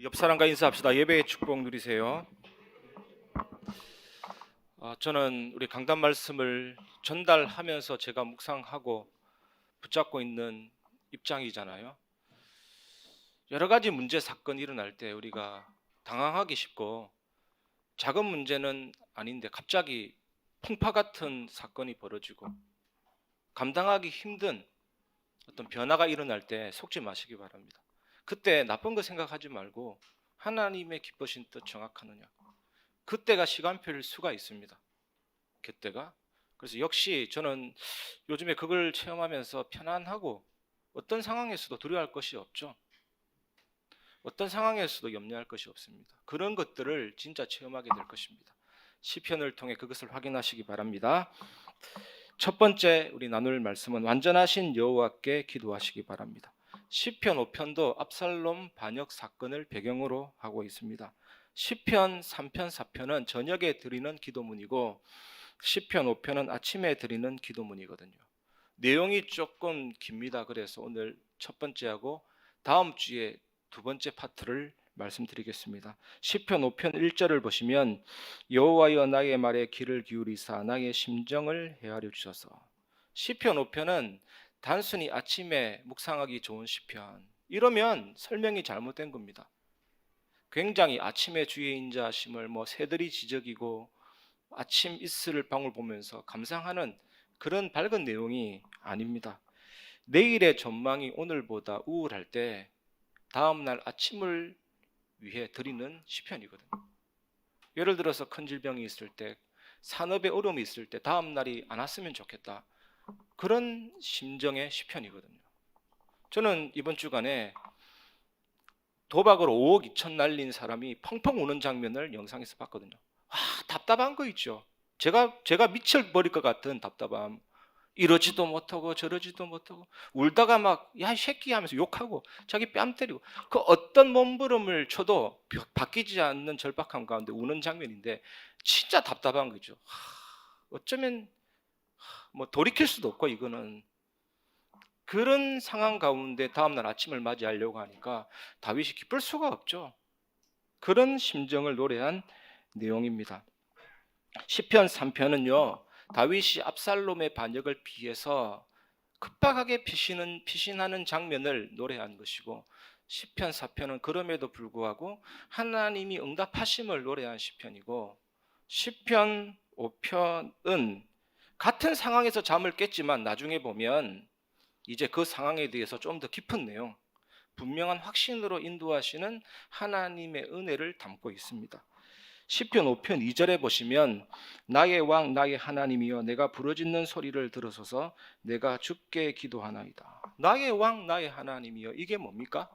옆 사람과 인사합시다. 예배의 축복 누리세요. 저는 우리 강단 말씀을 전달하면서 제가 묵상하고 붙잡고 있는 입장이잖아요. 여러 가지 문제 사건이 일어날 때 우리가 당황하기 쉽고 작은 문제는 아닌데 갑자기 풍파 같은 사건이 벌어지고 감당하기 힘든 어떤 변화가 일어날 때 속지 마시기 바랍니다. 그때 나쁜 거 생각하지 말고 하나님의 기쁘신 뜻 정확하느냐. 그때가 시간표일 수가 있습니다. 그때가. 그래서 역시 저는 요즘에 그걸 체험하면서 편안하고 어떤 상황에서도 두려워할 것이 없죠. 어떤 상황에서도 염려할 것이 없습니다. 그런 것들을 진짜 체험하게 될 것입니다. 시편을 통해 그것을 확인하시기 바랍니다. 첫 번째 우리 나눌 말씀은 완전하신 여호와께 기도하시기 바랍니다. 시편 5편도 압살롬 반역 사건을 배경으로 하고 있습니다. 시편 3편 4편은 저녁에 드리는 기도문이고 시편 5편은 아침에 드리는 기도문이거든요. 내용이 조금 깁니다. 그래서 오늘 첫 번째하고 다음 주에 두 번째 파트를 말씀드리겠습니다. 시편 5편 1절을 보시면 여호와여 나의 말에 귀를 기울이사 나의 심정을 헤아려 주셔서. 시편 5편은 단순히 아침에 묵상하기 좋은 시편. 이러면 설명이 잘못된 겁니다. 굉장히 아침의 주의 인자하심을 새들이 지저귀고 아침 이슬을 방울 보면서 감상하는 그런 밝은 내용이 아닙니다. 내일의 전망이 오늘보다 우울할 때 다음 날 아침을 위해 드리는 시편이거든요. 예를 들어서 큰 질병이 있을 때, 산업에 어려움이 있을 때 다음 날이 안 왔으면 좋겠다. 그런 심정의 시편이거든요. 저는 이번 주간에 도박으로 5억 2천 날린 사람이 펑펑 우는 장면을 영상에서 봤거든요. 답답한 거 있죠. 제가 미쳐버릴 것 같은 답답함. 이러지도 못하고 저러지도 못하고 울다가 막 야 이 새끼 하면서 욕하고 자기 뺨 때리고 그 어떤 몸부림을 쳐도 바뀌지 않는 절박함 가운데 우는 장면인데 진짜 답답한 거죠. 어쩌면 돌이킬 수도 없고 이거는 그런 상황 가운데 다음날 아침을 맞이하려고 하니까 다윗이 기쁠 수가 없죠. 그런 심정을 노래한 내용입니다. 시편 3편은요 다윗이 압살롬의 반역을 피해서 급박하게 피신하는 장면을 노래한 것이고 시편 4편은 그럼에도 불구하고 하나님이 응답하심을 노래한 시편이고 시편 5편은 같은 상황에서 잠을 깼지만 나중에 보면 이제 그 상황에 대해서 좀 더 깊은 내용, 분명한 확신으로 인도하시는 하나님의 은혜를 담고 있습니다. 시편 5편 2절에 보시면 나의 왕 나의 하나님이여 내가 부르짖는 소리를 들으소서 내가 주께 기도하나이다. 나의 왕 나의 하나님이여 이게 뭡니까?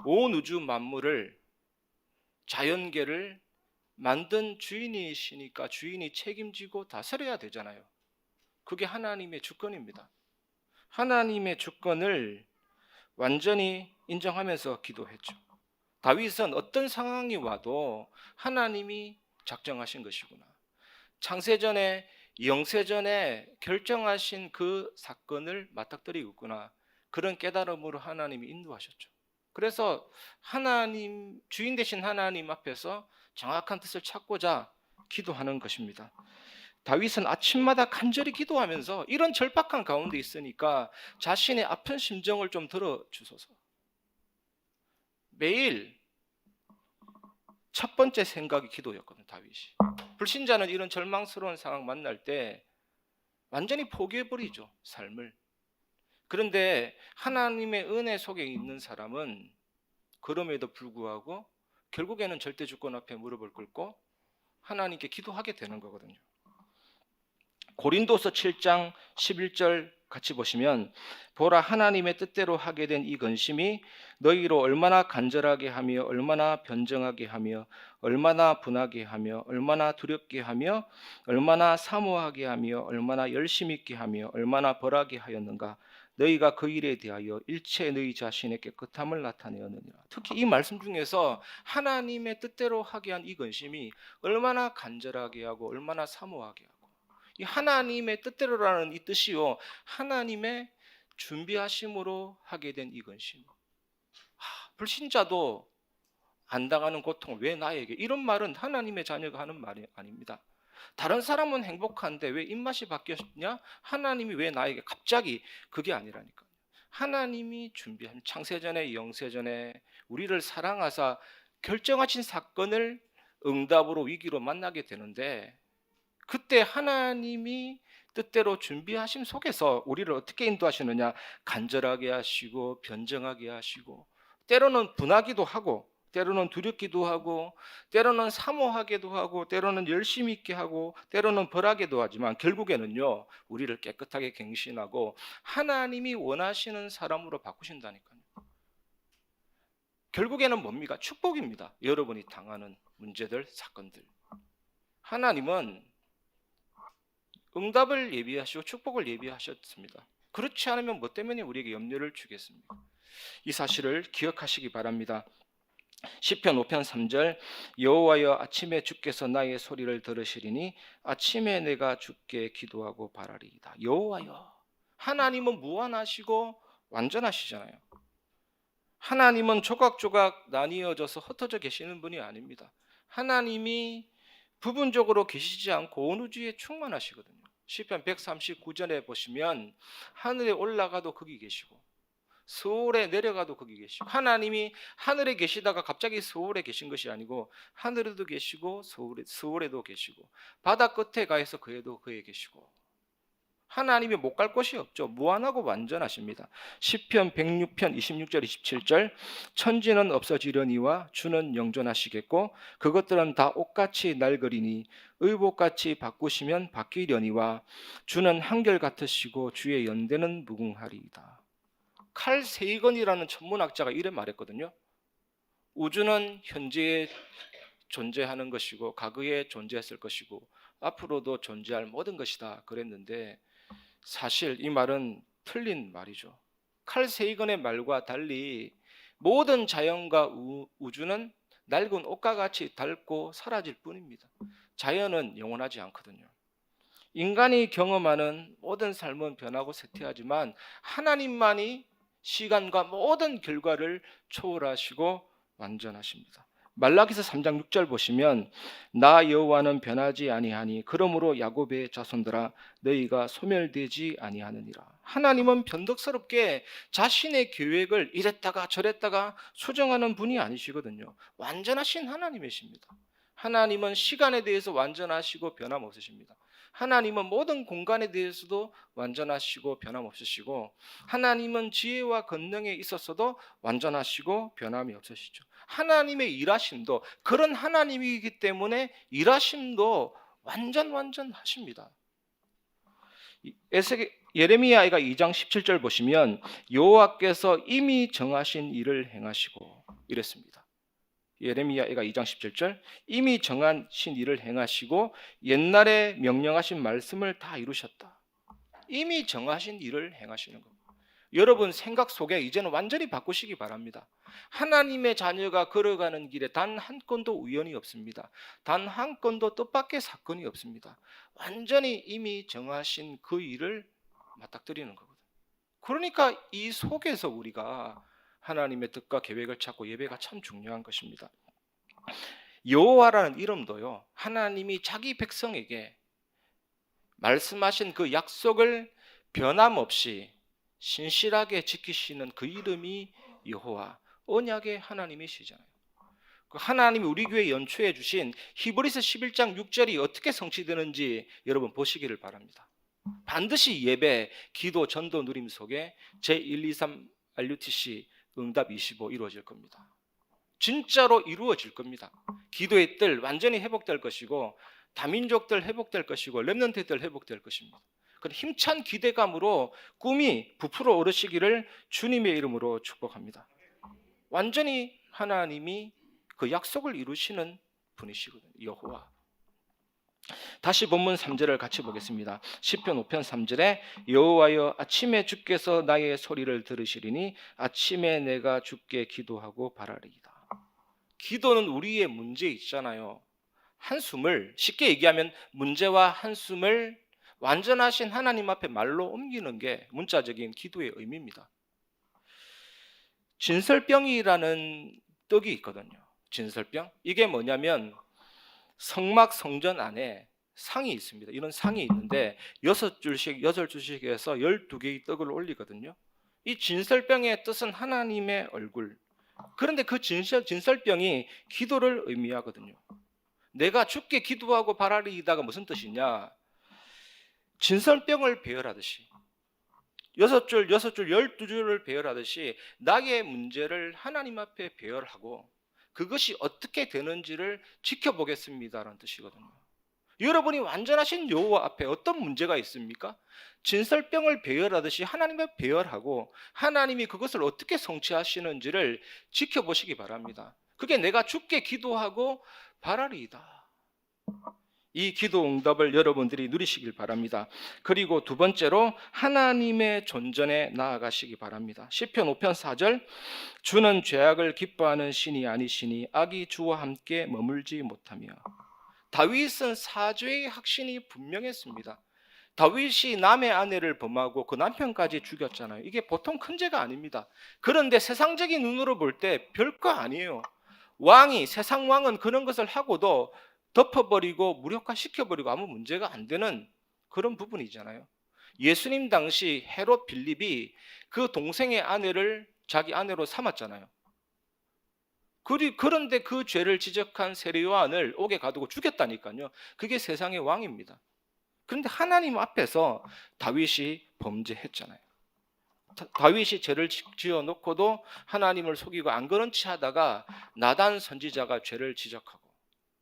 온 우주 만물을 자연계를 만든 주인이시니까 주인이 책임지고 다스려야 되잖아요. 그게 하나님의 주권입니다. 하나님의 주권을 완전히 인정하면서 기도했죠. 다윗은 어떤 상황이 와도 하나님이 작정하신 것이구나. 창세전에 영세전에 결정하신 그 사건을 맞닥뜨리고 있구나. 그런 깨달음으로 하나님이 인도하셨죠. 그래서 하나님 주인 되신 하나님 앞에서 정확한 뜻을 찾고자 기도하는 것입니다. 다윗은 아침마다 간절히 기도하면서 이런 절박한 가운데 있으니까 자신의 아픈 심정을 좀 들어주소서. 매일 첫 번째 생각이 기도였거든요. 다윗이. 불신자는 이런 절망스러운 상황 만날 때 완전히 포기해버리죠. 삶을. 그런데 하나님의 은혜 속에 있는 사람은 그럼에도 불구하고 결국에는 절대 주권 앞에 무릎을 꿇고 하나님께 기도하게 되는 거거든요. 고린도서 7장 11절 같이 보시면 보라 하나님의 뜻대로 하게 된 이 근심이 너희로 얼마나 간절하게 하며 얼마나 변정하게 하며 얼마나 분하게 하며 얼마나 두렵게 하며 얼마나 사모하게 하며 얼마나 열심 있게 하며 얼마나 벌하게 하였는가. 너희가 그 일에 대하여 일체 너희 자신의 깨끗함을 나타내었느니라. 특히 이 말씀 중에서 하나님의 뜻대로 하게 한 이 근심이 얼마나 간절하게 하고 얼마나 사모하게 하고 이 하나님의 뜻대로라는 이 뜻이요 하나님의 준비하심으로 하게 된 이 근심. 불신자도 안 당하는 고통을 왜 나에게? 이런 말은 하나님의 자녀가 하는 말이 아닙니다. 다른 사람은 행복한데 왜 입맛이 바뀌었냐? 하나님이 왜 나에게 갑자기? 그게 아니라니까요. 하나님이 준비한 창세전에 영세전에 우리를 사랑하사 결정하신 사건을 응답으로 위기로 만나게 되는데, 그때 하나님이 뜻대로 준비하심 속에서 우리를 어떻게 인도하시느냐? 간절하게 하시고 변정하게 하시고, 때로는 분하기도 하고, 때로는 두렵기도 하고, 때로는 사모하게도 하고, 때로는 열심히 있게 하고, 때로는 벌하게도 하지만 결국에는요, 우리를 깨끗하게 갱신하고 하나님이 원하시는 사람으로 바꾸신다니까요. 결국에는 뭡니까? 축복입니다. 여러분이 당하는 문제들, 사건들. 하나님은 응답을 예비하시고 축복을 예비하셨습니다. 그렇지 않으면 뭐 때문에 우리에게 염려를 주겠습니까? 이 사실을 기억하시기 바랍니다. 시편 5편 3절, 여호와여 아침에 주께서 나의 소리를 들으시리니 아침에 내가 주께 기도하고 바라리이다. 여호와여, 하나님은 무한하시고 완전하시잖아요. 하나님은 조각조각 나뉘어져서 흩어져 계시는 분이 아닙니다. 하나님이 부분적으로 계시지 않고 온 우주에 충만하시거든요. 시편 139절에 보시면 하늘에 올라가도 거기 계시고 서울에 내려가도 거기 계시고, 하나님이 하늘에 계시다가 갑자기 서울에 계신 것이 아니고 하늘에도 계시고 서울에도 계시고 바다 끝에 가서 그에도 그에 계시고, 하나님이 못 갈 곳이 없죠. 무한하고 완전하십니다. 시편 106편 26절 27절, 천지는 없어지려니와 주는 영존하시겠고 그것들은 다 옷같이 낡으리니 의복같이 바꾸시면 바뀌려니와 주는 한결같으시고 주의 연대는 무궁하리이다. 칼 세이건이라는 천문학자가 이래 말했거든요. 우주는 현재에 존재하는 것이고 과거에 존재했을 것이고 앞으로도 존재할 모든 것이다 그랬는데, 사실 이 말은 틀린 말이죠. 칼 세이건의 말과 달리 모든 자연과 우주는 낡은 옷과 같이 닳고 사라질 뿐입니다. 자연은 영원하지 않거든요. 인간이 경험하는 모든 삶은 변하고 쇠퇴하지만 하나님만이 시간과 모든 결과를 초월하시고 완전하십니다. 말라기서 3장 6절 보시면 나 여호와는 변하지 아니하니 그러므로 야곱의 자손들아 너희가 소멸되지 아니하느니라. 하나님은 변덕스럽게 자신의 계획을 이랬다가 저랬다가 수정하는 분이 아니시거든요. 완전하신 하나님이십니다. 하나님은 시간에 대해서 완전하시고 변함없으십니다. 하나님은 모든 공간에 대해서도 완전하시고 변함없으시고, 하나님은 지혜와 권능에 있어서도 완전하시고 변함이 없으시죠. 하나님의 일하심도 그런 하나님이기 때문에 일하심도 완전하십니다. 예레미야가 2장 17절 보시면 여호와께서 이미 정하신 일을 행하시고 이랬습니다. 예레미야가 2장 17절, 이미 정하신 일을 행하시고 옛날에 명령하신 말씀을 다 이루셨다. 이미 정하신 일을 행하시는 겁니다. 여러분 생각 속에 이제는 완전히 바꾸시기 바랍니다. 하나님의 자녀가 걸어가는 길에 단 한 건도 우연이 없습니다. 단 한 건도 뜻밖의 사건이 없습니다. 완전히 이미 정하신 그 일을 맞닥뜨리는 거거든요. 그러니까 이 속에서 우리가 하나님의 뜻과 계획을 찾고 예배가 참 중요한 것입니다. 여호와라는 이름도요, 하나님이 자기 백성에게 말씀하신 그 약속을 변함없이 신실하게 지키시는 그 이름이 여호와, 언약의 하나님이시잖아요. 그 하나님이 우리 교회에 연초해 주신 히브리서 11장 6절이 어떻게 성취되는지 여러분 보시기를 바랍니다. 반드시 예배, 기도, 전도, 누림 속에 제123 RUTC 응답 25 이루어질 겁니다. 진짜로 이루어질 겁니다. 기도의 뜰 완전히 회복될 것이고 다민족들 회복될 것이고 렘넌트들 회복될 것입니다. 그런 힘찬 기대감으로 꿈이 부풀어 오르시기를 주님의 이름으로 축복합니다. 완전히 하나님이 그 약속을 이루시는 분이시거든요. 여호와. 다시 본문 3절을 같이 보겠습니다. 시편 5편 3절에 여호와여 아침에 주께서 나의 소리를 들으시리니 아침에 내가 주께 기도하고 바라리이다. 기도는 우리의 문제 있잖아요. 한숨을, 쉽게 얘기하면 문제와 한숨을 완전하신 하나님 앞에 말로 옮기는 게 문자적인 기도의 의미입니다. 진설병이라는 떡이 있거든요. 진설병. 이게 뭐냐면 성막 성전 안에 상이 있습니다. 이런 상이 있는데 6줄씩 8줄씩에서 12개의 떡을 올리거든요. 이 진설병의 뜻은 하나님의 얼굴. 그런데 그 진설병이 기도를 의미하거든요. 내가 주께 기도하고 바라리이다가 무슨 뜻이냐? 진설병을 배열하듯이 6줄, 12줄을 배열하듯이 나의 문제를 하나님 앞에 배열하고 그것이 어떻게 되는지를 지켜보겠습니다라는 뜻이거든요. 여러분이 완전하신 여호와 앞에 어떤 문제가 있습니까? 진설병을 배열하듯이 하나님을 배열하고 하나님이 그것을 어떻게 성취하시는지를 지켜보시기 바랍니다. 그게 내가 주께 기도하고 바라리이다. 이 기도 응답을 여러분들이 누리시길 바랍니다. 그리고 두 번째로 하나님의 존전에 나아가시기 바랍니다. 시편 5편 4절, 주는 죄악을 기뻐하는 신이 아니시니 악이 주와 함께 머물지 못하며. 다윗은 사죄의 확신이 분명했습니다. 다윗이 남의 아내를 범하고 그 남편까지 죽였잖아요. 이게 보통 큰 죄가 아닙니다. 그런데 세상적인 눈으로 볼 때 별거 아니에요. 세상 왕은 그런 것을 하고도 덮어버리고 무력화시켜버리고 아무 문제가 안 되는 그런 부분이잖아요. 예수님 당시 헤롯 빌립이 그 동생의 아내를 자기 아내로 삼았잖아요. 그런데 그 죄를 지적한 세례 요한을 옥에 가두고 죽였다니까요. 그게 세상의 왕입니다. 그런데 하나님 앞에서 다윗이 범죄했잖아요. 다윗이 죄를 지어놓고도 하나님을 속이고 안 그런 체 하다가 나단 선지자가 죄를 지적하고,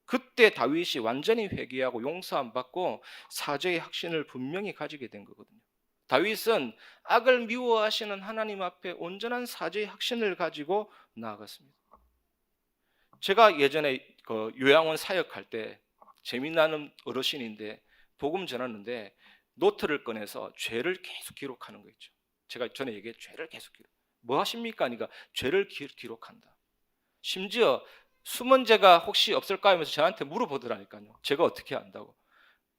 그때 다윗이 완전히 회개하고 용서 안 받고 사죄의 확신을 분명히 가지게 된 거거든요. 다윗은 악을 미워하시는 하나님 앞에 온전한 사죄의 확신을 가지고 나아갔습니다. 제가 예전에 요양원 사역할 때 재미나는 어르신인데 복음 전하는데 노트를 꺼내서 죄를 계속 기록하는 거 있죠. 제가 전에 얘기해 죄를 계속 기록. 뭐 하십니까? 하니까 죄를 기록한다. 심지어 숨은 죄가 혹시 없을까 하면서 저한테 물어보더라니까요. 제가 어떻게 안다고.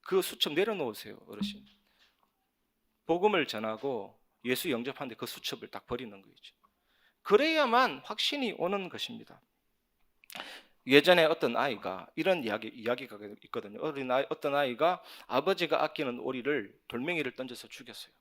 그 수첩 내려놓으세요, 어르신. 복음을 전하고 예수 영접하는데 그 수첩을 딱 버리는 거죠. 그래야만 확신이 오는 것입니다. 예전에 어떤 아이가 이런 이야기가 있거든요. 어떤 아이가 아버지가 아끼는 오리를 돌멩이를 던져서 죽였어요.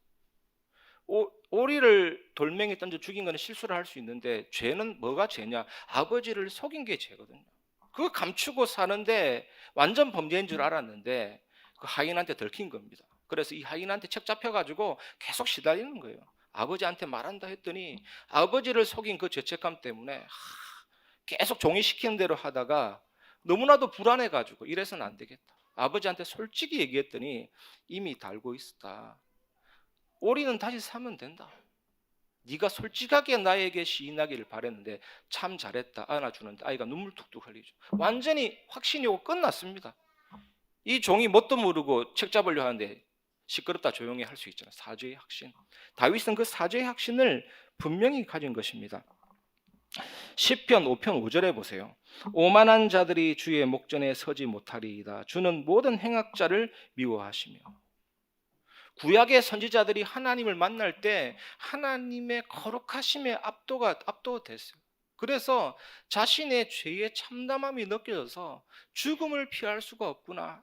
오리를 돌멩이 던져 죽인 거는 실수를 할 수 있는데 죄는 뭐가 죄냐? 아버지를 속인 게 죄거든요. 그거 감추고 사는데 완전 범죄인 줄 알았는데 그 하인한테 들킨 겁니다. 그래서 이 하인한테 책 잡혀가지고 계속 시달리는 거예요. 아버지한테 말한다 했더니 아버지를 속인 그 죄책감 때문에 계속 종이시키는 대로 하다가 너무나도 불안해가지고 이래서는 안 되겠다. 아버지한테 솔직히 얘기했더니 이미 달고 있었다. 오리는 다시 사면 된다. 네가 솔직하게 나에게 시인하기를 바랬는데 참 잘했다. 안아주는데 아이가 눈물 툭툭 흘리죠. 완전히 확신이 오고 끝났습니다. 이 종이 뭣도 모르고 책 잡으려 하는데 시끄럽다 조용히 할 수 있잖아요. 사죄의 확신. 다윗은 그 사죄의 확신을 분명히 가진 것입니다. 시편 5편 5절에 보세요. 오만한 자들이 주의 목전에 서지 못하리이다. 주는 모든 행악자를 미워하시며. 구약의 선지자들이 하나님을 만날 때 하나님의 거룩하심에 압도됐어요. 그래서 자신의 죄의 참담함이 느껴져서 죽음을 피할 수가 없구나.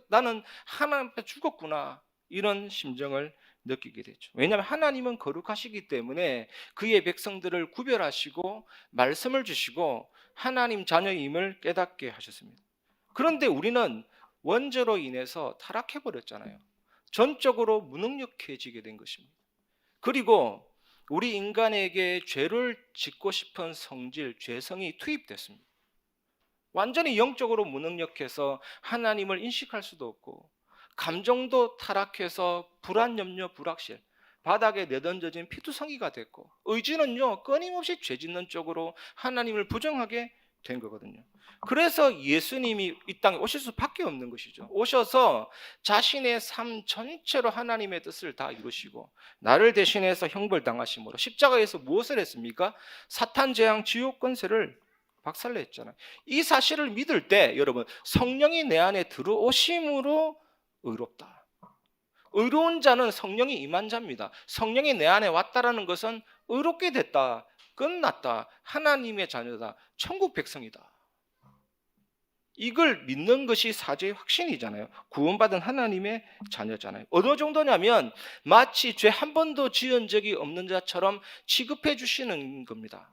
나는 하나님 앞에 죽었구나. 이런 심정을 느끼게 되죠. 왜냐하면 하나님은 거룩하시기 때문에 그의 백성들을 구별하시고 말씀을 주시고 하나님 자녀임을 깨닫게 하셨습니다. 그런데 우리는 원죄로 인해서 타락해버렸잖아요. 전적으로 무능력해지게 된 것입니다. 그리고 우리 인간에게 죄를 짓고 싶은 성질, 죄성이 투입됐습니다. 완전히 영적으로 무능력해서 하나님을 인식할 수도 없고 감정도 타락해서 불안, 염려, 불확실, 바닥에 내던져진 피투성이가 됐고 의지는요 끊임없이 죄 짓는 쪽으로 하나님을 부정하게 된 거거든요. 그래서 예수님이 이 땅에 오실 수밖에 없는 것이죠. 오셔서 자신의 삶 전체로 하나님의 뜻을 다 이루시고 나를 대신해서 형벌당하심으로 십자가에서 무엇을 했습니까? 사탄 재앙 지옥 권세를 박살냈잖아요. 이 사실을 믿을 때 여러분 성령이 내 안에 들어오심으로 의롭다. 의로운 자는 성령이 임한 자입니다. 성령이 내 안에 왔다라는 것은 의롭게 됐다. 끝났다. 하나님의 자녀다. 천국 백성이다. 이걸 믿는 것이 사죄의 확신이잖아요. 구원받은 하나님의 자녀잖아요. 어느 정도냐면 마치 죄 한 번도 지은 적이 없는 자처럼 취급해 주시는 겁니다.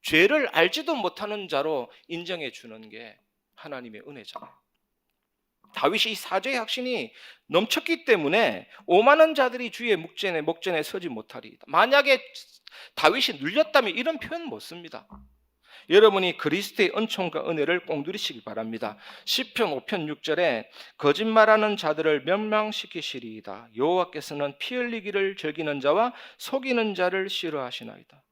죄를 알지도 못하는 자로 인정해 주는 게 하나님의 은혜잖아요. 다윗이 이 사죄의 확신이 넘쳤기 때문에 오만한 자들이 주의 목전에 서지 못하리이다. 만약에 다윗이 눌렸다면 이런 표현 못 씁니다. 여러분이 그리스도의 은총과 은혜를 꼭 누리시기 바랍니다. 시편 5편 6절에 거짓말하는 자들을 멸망시키시리이다. 여호와께서는 피 흘리기를 즐기는 자와 속이는 자를 싫어하시나이다.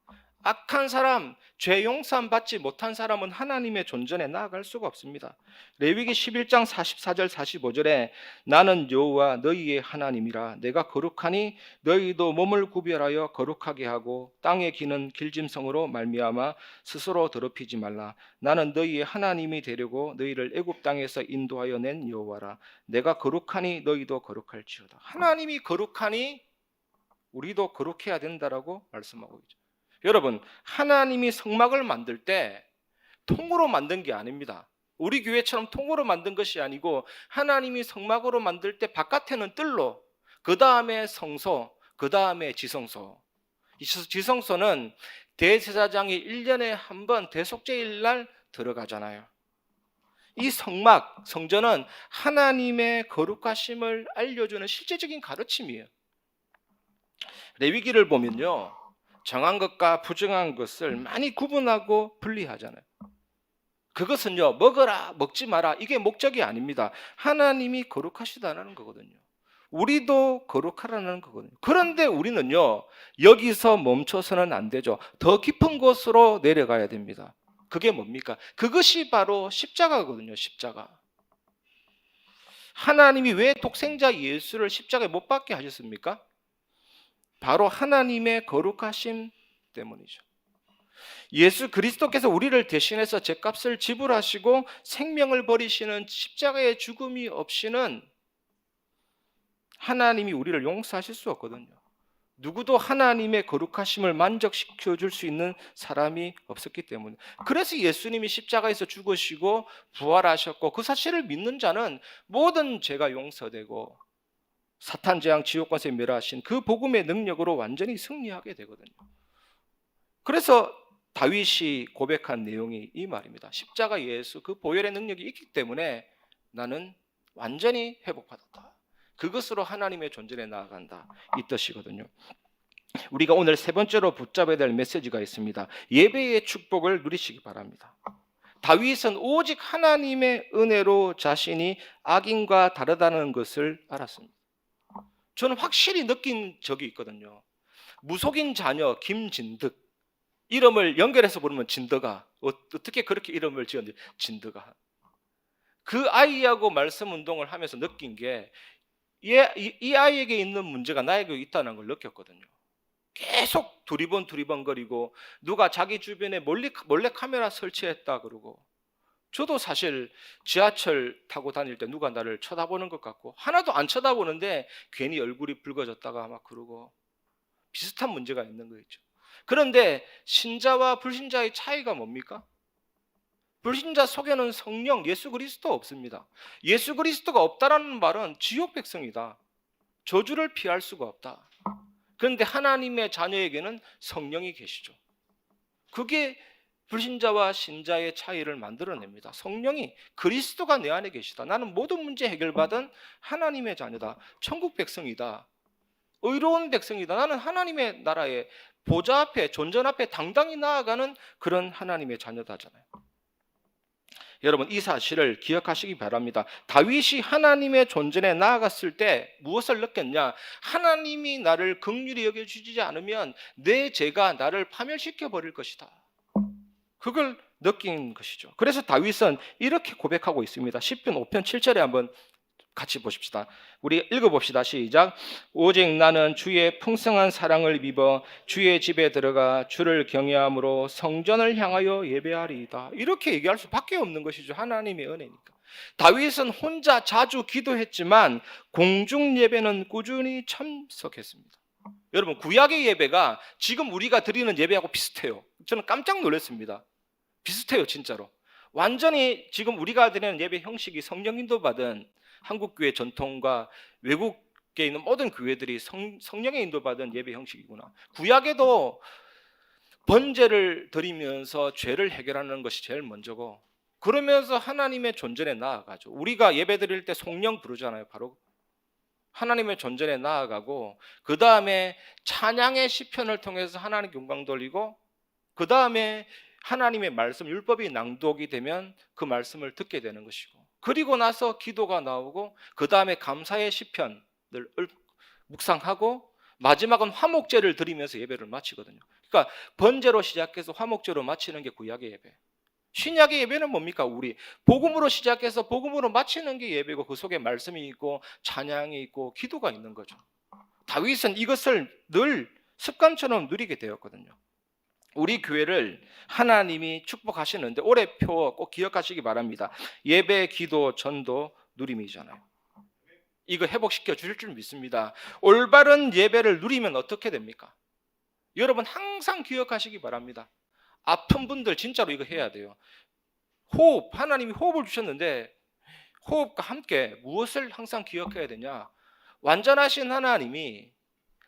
악한 사람, 죄 용서함 받지 못한 사람은 하나님의 존전에 나아갈 수가 없습니다. 레위기 11장 44절 45절에 나는 여호와 너희의 하나님이라. 내가 거룩하니 너희도 몸을 구별하여 거룩하게 하고 땅에 기는 길짐승으로 말미암아 스스로 더럽히지 말라. 나는 너희의 하나님이 되려고 너희를 애굽 땅에서 인도하여 낸 여호와라. 내가 거룩하니 너희도 거룩할지어다. 하나님이 거룩하니 우리도 거룩해야 된다라고 말씀하고 있죠. 여러분, 하나님이 성막을 만들 때 통으로 만든 게 아닙니다. 우리 교회처럼 통으로 만든 것이 아니고 하나님이 성막으로 만들 때 바깥에는 뜰로, 그 다음에 성소, 그 다음에 지성소. 이 지성소는 대제사장이 1년에 한 번 대속죄일 날 들어가잖아요. 이 성막, 성전은 하나님의 거룩하심을 알려주는 실제적인 가르침이에요. 레위기를 보면요, 정한 것과 부정한 것을 많이 구분하고 분리하잖아요. 그것은요, 먹어라, 먹지 마라, 이게 목적이 아닙니다. 하나님이 거룩하시다는 거거든요. 우리도 거룩하라는 거거든요. 그런데 우리는요, 여기서 멈춰서는 안 되죠. 더 깊은 곳으로 내려가야 됩니다. 그게 뭡니까? 그것이 바로 십자가거든요. 십자가. 하나님이 왜 독생자 예수를 십자가에 못 박게 하셨습니까? 바로 하나님의 거룩하심 때문이죠. 예수 그리스도께서 우리를 대신해서 죗값을 지불하시고 생명을 버리시는 십자가의 죽음이 없이는 하나님이 우리를 용서하실 수 없거든요. 누구도 하나님의 거룩하심을 만족시켜 줄 수 있는 사람이 없었기 때문에. 그래서 예수님이 십자가에서 죽으시고 부활하셨고 그 사실을 믿는 자는 모든 죄가 용서되고 사탄 재앙 지옥 권세 멸하신 그 복음의 능력으로 완전히 승리하게 되거든요. 그래서 다윗이 고백한 내용이 이 말입니다. 십자가 예수 그 보혈의 능력이 있기 때문에 나는 완전히 회복받았다. 그것으로 하나님의 존전에 나아간다. 이 뜻이거든요. 우리가 오늘 세 번째로 붙잡아야 될 메시지가 있습니다. 예배의 축복을 누리시기 바랍니다. 다윗은 오직 하나님의 은혜로 자신이 악인과 다르다는 것을 알았습니다. 저는 확실히 느낀 적이 있거든요. 무속인 자녀 김진득, 이름을 연결해서 부르면 진드가, 어떻게 그렇게 이름을 지었는지 진드가. 그 아이하고 말씀 운동을 하면서 느낀 게 이 아이에게 있는 문제가 나에게 있다는 걸 느꼈거든요. 계속 두리번거리고 누가 자기 주변에 몰래 카메라 설치했다 그러고, 저도 사실 지하철 타고 다닐 때 누가 나를 쳐다보는 것 같고 하나도 안 쳐다보는데 괜히 얼굴이 붉어졌다가 막 그러고 비슷한 문제가 있는 거 있죠. 그런데 신자와 불신자의 차이가 뭡니까? 불신자 속에는 성령 예수 그리스도 없습니다. 예수 그리스도가 없다라는 말은 지옥 백성이다. 저주를 피할 수가 없다. 그런데 하나님의 자녀에게는 성령이 계시죠. 그게 불신자와 신자의 차이를 만들어냅니다. 성령이, 그리스도가 내 안에 계시다. 나는 모든 문제 해결받은 하나님의 자녀다. 천국 백성이다. 의로운 백성이다. 나는 하나님의 나라에 보좌 앞에, 존전 앞에 당당히 나아가는 그런 하나님의 자녀다잖아요. 여러분, 이 사실을 기억하시기 바랍니다. 다윗이 하나님의 존전에 나아갔을 때 무엇을 느꼈냐? 하나님이 나를 긍휼히 여겨주지 않으면 내 죄가 나를 파멸시켜 버릴 것이다. 그걸 느낀 것이죠. 그래서 다윗은 이렇게 고백하고 있습니다. 시편 5편 7절에 한번 같이 보십시다. 우리 읽어봅시다. 시작. 오직 나는 주의 풍성한 사랑을 입어 주의 집에 들어가 주를 경외함으로 성전을 향하여 예배하리이다. 이렇게 얘기할 수밖에 없는 것이죠. 하나님의 은혜니까. 다윗은 혼자 자주 기도했지만 공중 예배는 꾸준히 참석했습니다. 여러분, 구약의 예배가 지금 우리가 드리는 예배하고 비슷해요. 저는 깜짝 놀랐습니다. 비슷해요, 진짜로. 완전히 지금 우리가 드리는 예배 형식이 성령 인도받은 한국교회 전통과 외국에 있는 모든 교회들이 성령의 인도받은 예배 형식이구나. 구약에도 번제를 드리면서 죄를 해결하는 것이 제일 먼저고, 그러면서 하나님의 존전에 나아가죠. 우리가 예배 드릴 때 성령 부르잖아요. 바로 하나님의 존전에 나아가고, 그 다음에 찬양의 시편을 통해서 하나님 영광 돌리고, 그 다음에 하나님의 말씀, 율법이 낭독이 되면 그 말씀을 듣게 되는 것이고, 그리고 나서 기도가 나오고, 그 다음에 감사의 시편을 묵상하고, 마지막은 화목제를 드리면서 예배를 마치거든요. 그러니까 번제로 시작해서 화목제로 마치는 게 구약의 예배. 신약의 예배는 뭡니까? 우리 복음으로 시작해서 복음으로 마치는 게 예배고, 그 속에 말씀이 있고 찬양이 있고 기도가 있는 거죠. 다윗은 이것을 늘 습관처럼 누리게 되었거든요. 우리 교회를 하나님이 축복하시는데 올해 표 꼭 기억하시기 바랍니다. 예배, 기도, 전도, 누림이잖아요. 이거 회복시켜 주실 줄 믿습니다. 올바른 예배를 누리면 어떻게 됩니까? 여러분 항상 기억하시기 바랍니다. 아픈 분들 진짜로 이거 해야 돼요. 호흡, 하나님이 호흡을 주셨는데 호흡과 함께 무엇을 항상 기억해야 되냐? 완전하신 하나님이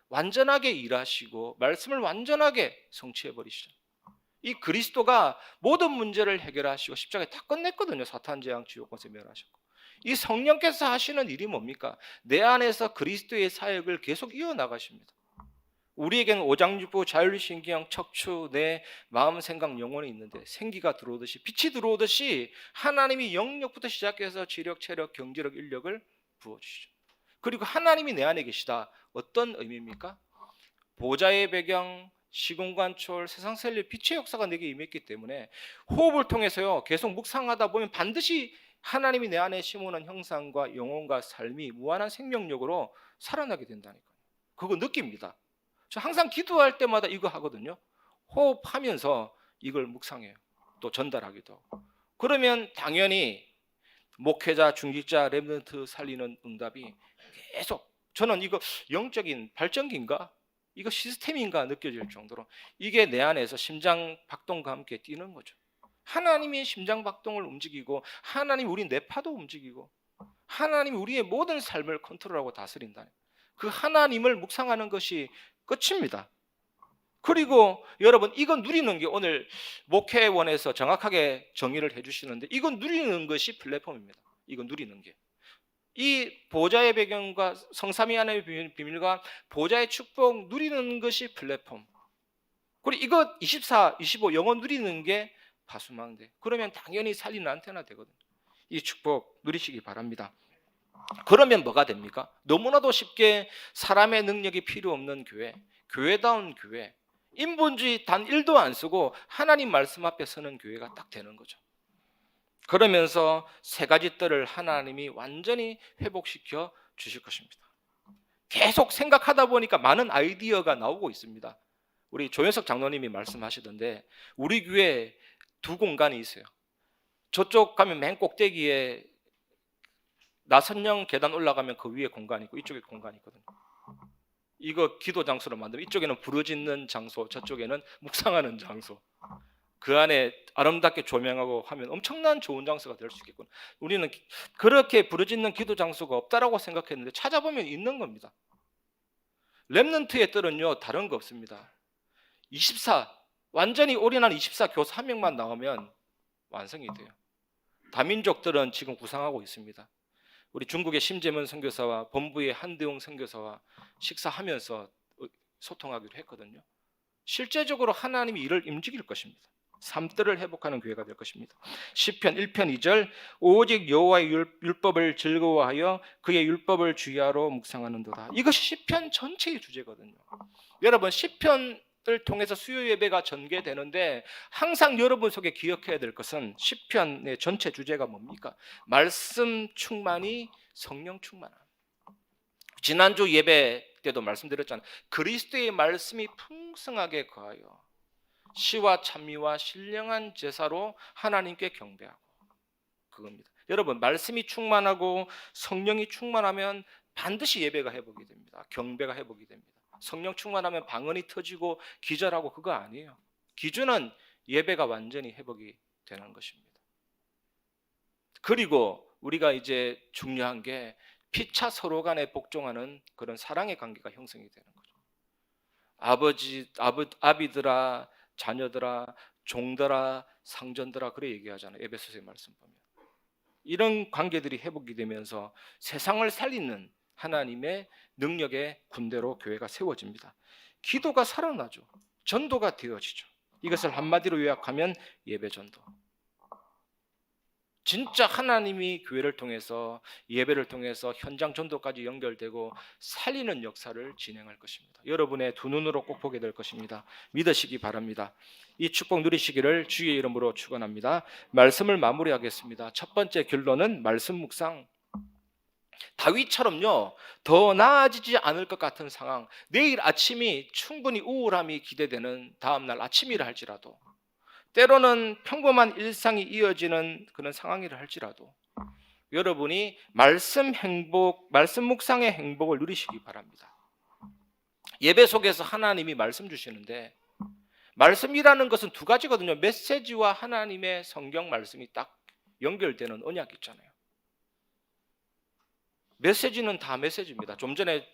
완전하게 일하시고 말씀을 완전하게 성취해 버리시죠. 이 그리스도가 모든 문제를 해결하시고 십자가에 다 끝냈거든요. 사탄 재앙 지옥권세 멸하셨고. 이 성령께서 하시는 일이 뭡니까? 내 안에서 그리스도의 사역을 계속 이어나가십니다. 우리에게는 오장육부, 자율신경, 척추, 내 마음, 생각, 영혼이 있는데 생기가 들어오듯이, 빛이 들어오듯이 하나님이 영역부터 시작해서 지력, 체력, 경제력, 인력을 부어주시죠. 그리고 하나님이 내 안에 계시다. 어떤 의미입니까? 보좌의 배경, 시공간초월, 세상 살릴 빛의 역사가 내게 임했기 때문에 호흡을 통해서요 계속 묵상하다 보면 반드시 하나님이 내 안에 심어놓은 형상과 영혼과 삶이 무한한 생명력으로 살아나게 된다니까요. 그거 느낍니다. 저 항상 기도할 때마다 이거 하거든요. 호흡하면서 이걸 묵상해요. 또 전달하기도 하고. 그러면 당연히 목회자, 중직자, 렘넌트 살리는 응답이 계속, 저는 이거 영적인 발전기인가? 이거 시스템인가 느껴질 정도로 이게 내 안에서 심장 박동과 함께 뛰는 거죠. 하나님이 심장 박동을 움직이고, 하나님 우리 뇌파도 움직이고, 하나님이 우리의 모든 삶을 컨트롤하고 다스린다. 그 하나님을 묵상하는 것이 끝입니다. 그리고 여러분 이건 누리는 게 오늘 목회원에서 정확하게 정의를 해주시는데, 이건 누리는 것이 플랫폼입니다. 이건 누리는 게 이 보좌의 배경과 성삼위 하나님의 비밀과 보좌의 축복 누리는 것이 플랫폼. 그리고 이거 24, 25 영원 누리는 게 파수망대. 그러면 당연히 살리는 안테나 되거든요. 이 축복 누리시기 바랍니다. 그러면 뭐가 됩니까? 너무나도 쉽게 사람의 능력이 필요 없는 교회, 교회다운 교회, 인본주의 단 1도 안 쓰고 하나님 말씀 앞에 서는 교회가 딱 되는 거죠. 그러면서 세 가지 뜰을 하나님이 완전히 회복시켜 주실 것입니다. 계속 생각하다 보니까 많은 아이디어가 나오고 있습니다. 우리 조현석 장로님이 말씀하시던데 우리 교회에 두 공간이 있어요. 저쪽 가면 맨 꼭대기에 나선령 계단 올라가면 그 위에 공간이 있고 이쪽에 공간이 있거든요. 이거 기도 장소로 만들면 이쪽에는 부르짖는 장소, 저쪽에는 묵상하는 장소. 그 안에 아름답게 조명하고 하면 엄청난 좋은 장소가 될 수 있겠구나. 우리는 그렇게 부르짖는 기도 장소가 없다라고 생각했는데 찾아보면 있는 겁니다. 렘넌트의 뜰은요 다른 거 없습니다. 24 완전히 올인한 24 교사 한 명만 나오면 완성이 돼요. 다민족들은 지금 구상하고 있습니다. 우리 중국의 심재문 선교사와 본부의 한대웅 선교사와 식사하면서 소통하기로 했거든요. 실제적으로 하나님이 이를 움직일 것입니다. 삶들을 회복하는 교회가 될 것입니다. 시편 1편 2절 오직 여호와의 율법을 즐거워하여 그의 율법을 주야로 묵상하는도다. 이것이 시편 전체의 주제거든요. 여러분 시편을 통해서 수요 예배가 전개되는데 항상 여러분 속에 기억해야 될 것은 시편의 전체 주제가 뭡니까? 말씀 충만이 성령 충만함. 지난주 예배 때도 말씀드렸잖아요. 그리스도의 말씀이 풍성하게 거하여 시와 찬미와 신령한 제사로 하나님께 경배하고, 그겁니다. 여러분 말씀이 충만하고 성령이 충만하면 반드시 예배가 회복이 됩니다. 경배가 회복이 됩니다. 성령 충만하면 방언이 터지고 기절하고 그거 아니에요. 기준은 예배가 완전히 회복이 되는 것입니다. 그리고 우리가 이제 중요한 게 피차 서로 간에 복종하는 그런 사랑의 관계가 형성이 되는 거죠. 아비들아, 자녀들아, 종들아, 상전들아, 그래 얘기하잖아요. 에베소서의 말씀 보면. 이런 관계들이 회복이 되면서 세상을 살리는 하나님의 능력의 군대로 교회가 세워집니다. 기도가 살아나죠. 전도가 되어지죠. 이것을 한마디로 요약하면 예배 전도. 진짜 하나님이 교회를 통해서, 예배를 통해서 현장 전도까지 연결되고 살리는 역사를 진행할 것입니다. 여러분의 두 눈으로 꼭 보게 될 것입니다. 믿으시기 바랍니다. 이 축복 누리시기를 주의 이름으로 축원합니다. 말씀을 마무리하겠습니다. 첫 번째 결론은 말씀 묵상. 다윗처럼요, 더 나아지지 않을 것 같은 상황, 내일 아침이 충분히 우울함이 기대되는 다음날 아침이라 할지라도, 때로는 평범한 일상이 이어지는 그런 상황이라 할지라도 여러분이 말씀 묵상의 행복을 누리시기 바랍니다. 예배 속에서 하나님이 말씀 주시는데, 말씀이라는 것은 두 가지거든요. 메시지와 하나님의 성경 말씀이 딱 연결되는 언약이 있잖아요. 메시지는 다 메시지입니다. 좀 전에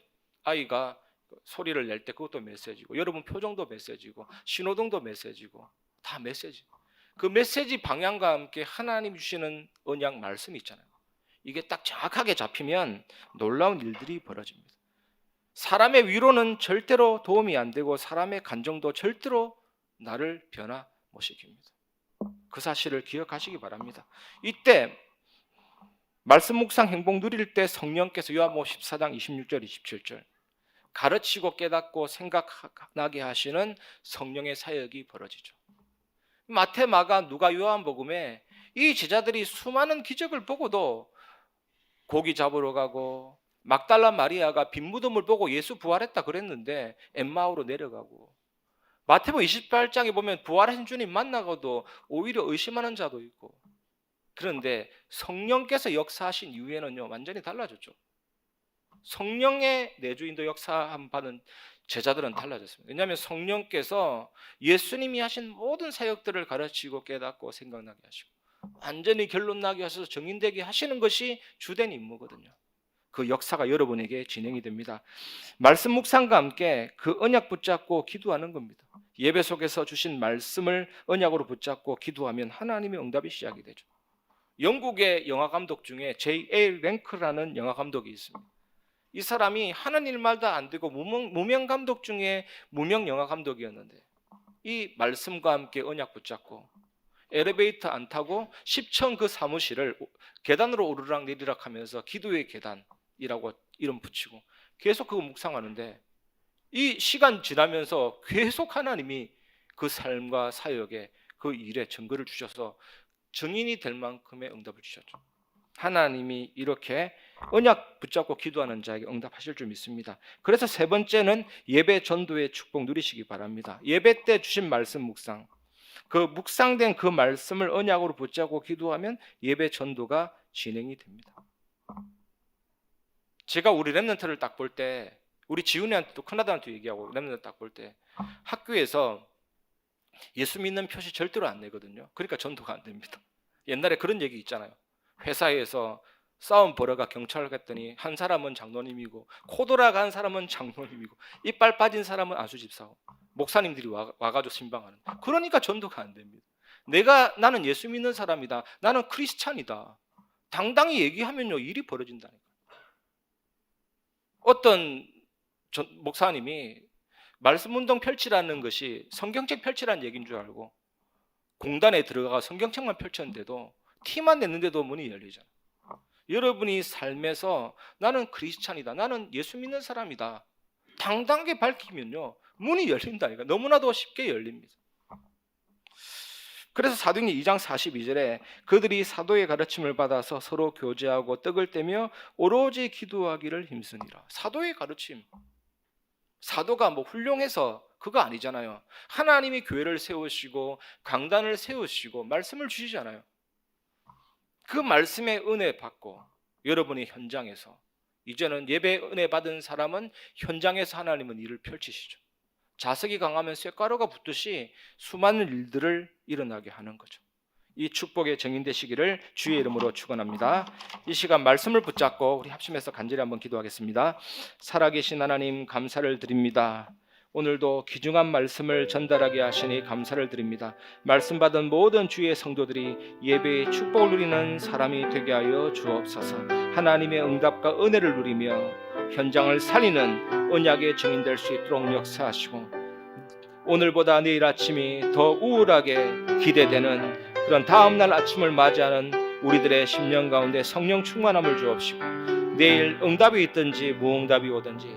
아이가 소리를 낼 때 그것도 메시지고, 여러분 표정도 메시지고, 신호등도 메시지고, 다 메시지. 그 메시지 방향과 함께 하나님 주시는 언약 말씀이 있잖아요. 이게 딱 정확하게 잡히면 놀라운 일들이 벌어집니다. 사람의 위로는 절대로 도움이 안 되고 사람의 간정도 절대로 나를 변화 못 시킵니다. 그 사실을 기억하시기 바랍니다. 이때 말씀 묵상 행복 누릴 때 성령께서 요한복음 14장 26절 27절 가르치고 깨닫고 생각나게 하시는 성령의 사역이 벌어지죠. 마태, 마가, 누가, 요한복음에 이 제자들이 수많은 기적을 보고도 고기 잡으러 가고, 막달라 마리아가 빈 무덤을 보고 예수 부활했다 그랬는데 엠마오로 내려가고, 마태복음 28장에 보면 부활하신 주님 만나고도 오히려 의심하는 자도 있고, 그런데 성령께서 역사하신 이후에는요, 완전히 달라졌죠. 성령의 내주인도 역사한 바는 제자들은 달라졌습니다. 왜냐하면 성령께서 예수님이 하신 모든 사역들을 가르치고 깨닫고 생각나게 하시고 완전히 결론나게 하셔서 정인되게 하시는 것이 주된 임무거든요. 그 역사가 여러분에게 진행이 됩니다. 말씀 묵상과 함께 그 언약 붙잡고 기도하는 겁니다. 예배 속에서 주신 말씀을 언약으로 붙잡고 기도하면 하나님의 응답이 시작이 되죠. 영국의 영화 감독 중에 J.A. 랭크라는 영화 감독이 있습니다. 이 사람이 하는 일마다 안 되고 무명 감독 중에 무명 영화 감독이었는데, 이 말씀과 함께 언약 붙잡고 엘리베이터 안 타고 10층 그 사무실을 계단으로 오르락 내리락 하면서 기도의 계단이라고 이름 붙이고 계속 그거 묵상하는데, 이 시간 지나면서 계속 하나님이 그 삶과 사역에 그 일에 증거를 주셔서 증인이 될 만큼의 응답을 주셨죠. 하나님이 이렇게 언약 붙잡고 기도하는 자에게 응답하실 줄 믿습니다. 그래서 세 번째는 예배 전도의 축복 누리시기 바랍니다. 예배 때 주신 말씀 묵상, 그 묵상된 그 말씀을 언약으로 붙잡고 기도하면 예배 전도가 진행이 됩니다. 제가 우리 렘넌트를 딱 볼 때, 우리 지훈이한테도 큰아들한테 얘기하고 렘넌트 딱 볼 때, 학교에서 예수 믿는 표시 절대로 안 내거든요. 그러니까 전도가 안 됩니다. 옛날에 그런 얘기 있잖아요. 회사에서 싸움 벌어가 경찰을 갔더니 한 사람은 장로님이고, 코 돌아간 사람은 장로님이고, 이빨 빠진 사람은 안수집사고, 목사님들이 와가지고 신방하는. 그러니까 전도가 안 됩니다. 나는 예수 믿는 사람이다, 나는 크리스찬이다, 당당히 얘기하면요 일이 벌어진다니까. 어떤 목사님이 말씀운동 펼치라는 것이 성경책 펼치라는 얘기인 줄 알고 공단에 들어가 성경책만 펼쳤는데도 티만 냈는데도 문이 열리잖아요. 여러분이 삶에서 나는 크리스찬이다, 나는 예수 믿는 사람이다, 당당하게 밝히면요 문이 열린다니까. 너무나도 쉽게 열립니다. 그래서 사도행전 2장 42절에 그들이 사도의 가르침을 받아서 서로 교제하고 떡을 떼며 오로지 기도하기를 힘쓰니라. 사도의 가르침, 사도가 뭐 훌륭해서 그거 아니잖아요. 하나님이 교회를 세우시고 강단을 세우시고 말씀을 주시잖아요. 그 말씀의 은혜 받고 여러분이 현장에서, 이제는 예배 은혜 받은 사람은 현장에서 하나님은 일을 펼치시죠. 자석이 강하면 쇳가루가 붙듯이 수많은 일들을 일어나게 하는 거죠. 이 축복의 증인 되시기를 주의 이름으로 축원합니다. 이 시간 말씀을 붙잡고 우리 합심해서 간절히 한번 기도하겠습니다. 살아계신 하나님 감사를 드립니다. 오늘도 귀중한 말씀을 전달하게 하시니 감사를 드립니다. 말씀 받은 모든 주의 성도들이 예배의 축복을 누리는 사람이 되게 하여 주옵소서. 하나님의 응답과 은혜를 누리며 현장을 살리는 언약의 증인 될 수 있도록 역사하시고, 오늘보다 내일 아침이 더 우울하게 기대되는 그런 다음날 아침을 맞이하는 우리들의 심령 가운데 성령 충만함을 주옵시고, 내일 응답이 있든지 무응답이 오든지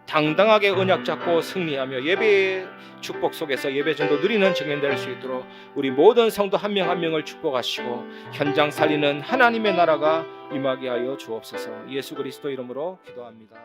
당당하게 언약 잡고 승리하며 예배의 축복 속에서 예배전도 누리는 증인 될 수 있도록 우리 모든 성도 한 명 한 명을 축복하시고 현장 살리는 하나님의 나라가 임하게 하여 주옵소서. 예수 그리스도 이름으로 기도합니다.